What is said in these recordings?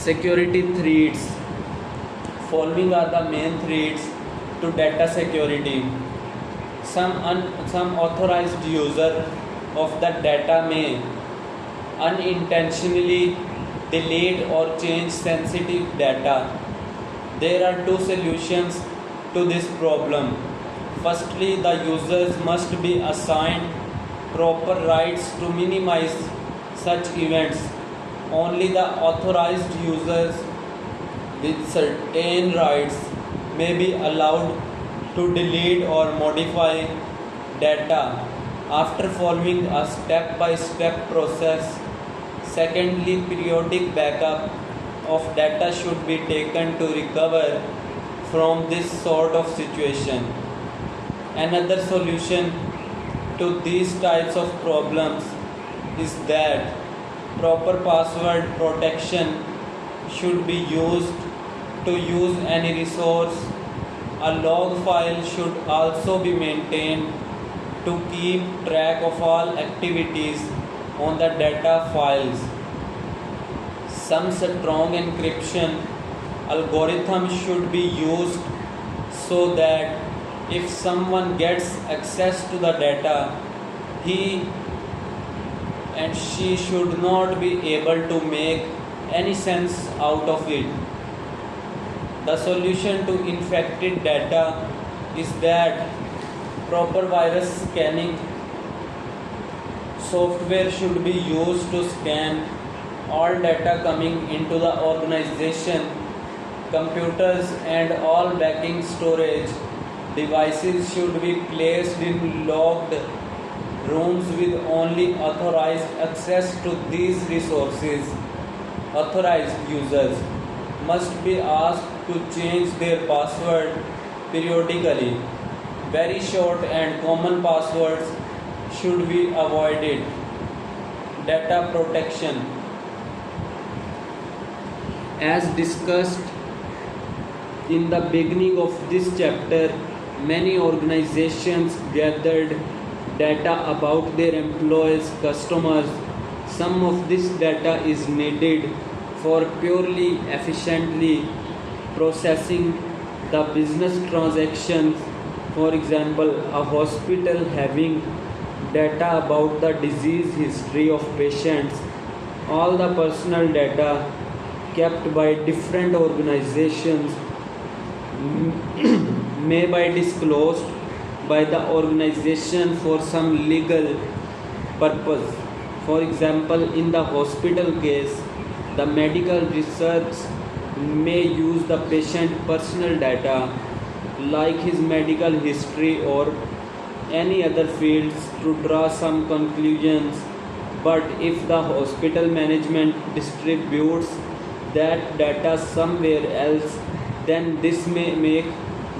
Security threats. Following are the main threats to data security. Some authorized user of the data may unintentionally delete or change sensitive data. There are two solutions to this problem. Firstly, the users must be assigned proper rights to minimize such events. Only the authorized users with certain rights may be allowed to delete or modify data after following a step-by-step process. Secondly, periodic backup of data should be taken to recover from this sort of situation. Another solution to these types of problems is that proper password protection should be used to use any resource. A log file should also be maintained to keep track of all activities on the data files. Some strong encryption algorithm should be used so that if someone gets access to the data, he and she should not be able to make any sense out of it. The solution to infected data is that proper virus scanning software should be used to scan all data coming into the organization. Computers and all backing storage devices should be placed in locked rooms with only authorized access to these resources. Authorized users must be asked to change their password periodically. Very short and common passwords should be avoided. Data protection. As discussed in the beginning of this chapter, many organizations gathered data about their employees, customers. Some of this data is needed for purely efficiently processing the business transactions. For example, a hospital having data about the disease history of patients, all the personal data kept by different organizations may be disclosed by the organization for some legal purpose. For example, in the hospital case, the medical research may use the patient personal data like his medical history or any other fields to draw some conclusions. But if the hospital management distributes that data somewhere else, then this may make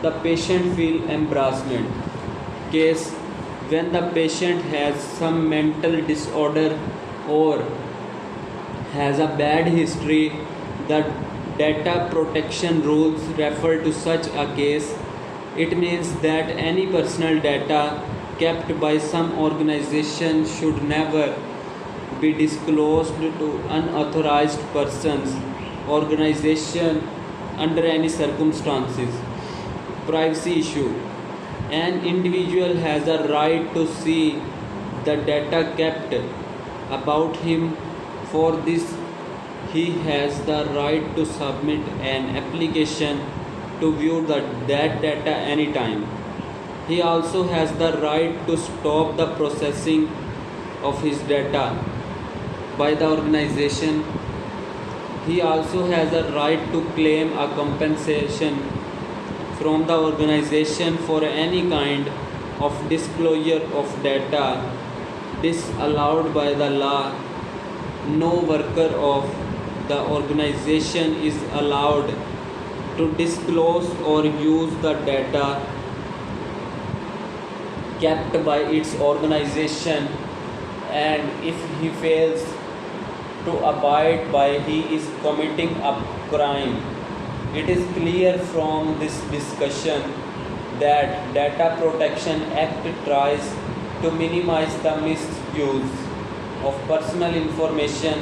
the patient feel embarrassment. Case when the patient has some mental disorder or has a bad history, the data protection rules refer to such a case. It means that any personal data kept by some organization should never be disclosed to unauthorized persons, organization under any circumstances. Privacy issue. An individual has a right to see the data kept about him. For this, he has the right to submit an application to view that data anytime. He also has the right to stop the processing of his data by the organization. He also has a right to claim a compensation from the organization for any kind of disclosure of data disallowed by the law. No worker of the organization is allowed to disclose or use the data kept by its organization, and if he fails to abide by, he is committing a crime. It is clear from this discussion that Data Protection Act tries to minimize the misuse of personal information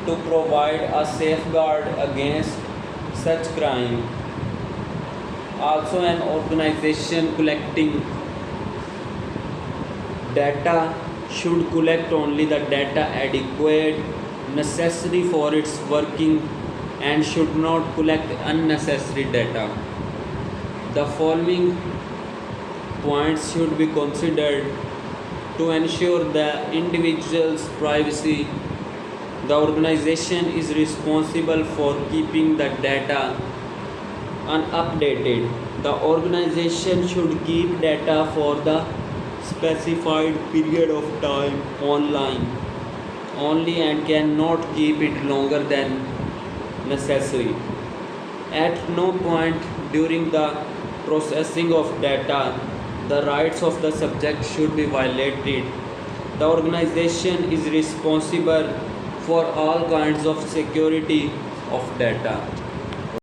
to provide a safeguard against such crime. Also, an organization collecting data should collect only the data adequate, necessary for its working, and should not collect unnecessary data. The following points should be considered to ensure the individual's privacy. The organization is responsible for keeping the data unupdated. The organization should keep data for the specified period of time online only and cannot keep it longer than necessary. At no point during the processing of data, the rights of the subject should be violated. The organization is responsible for all kinds of security of data.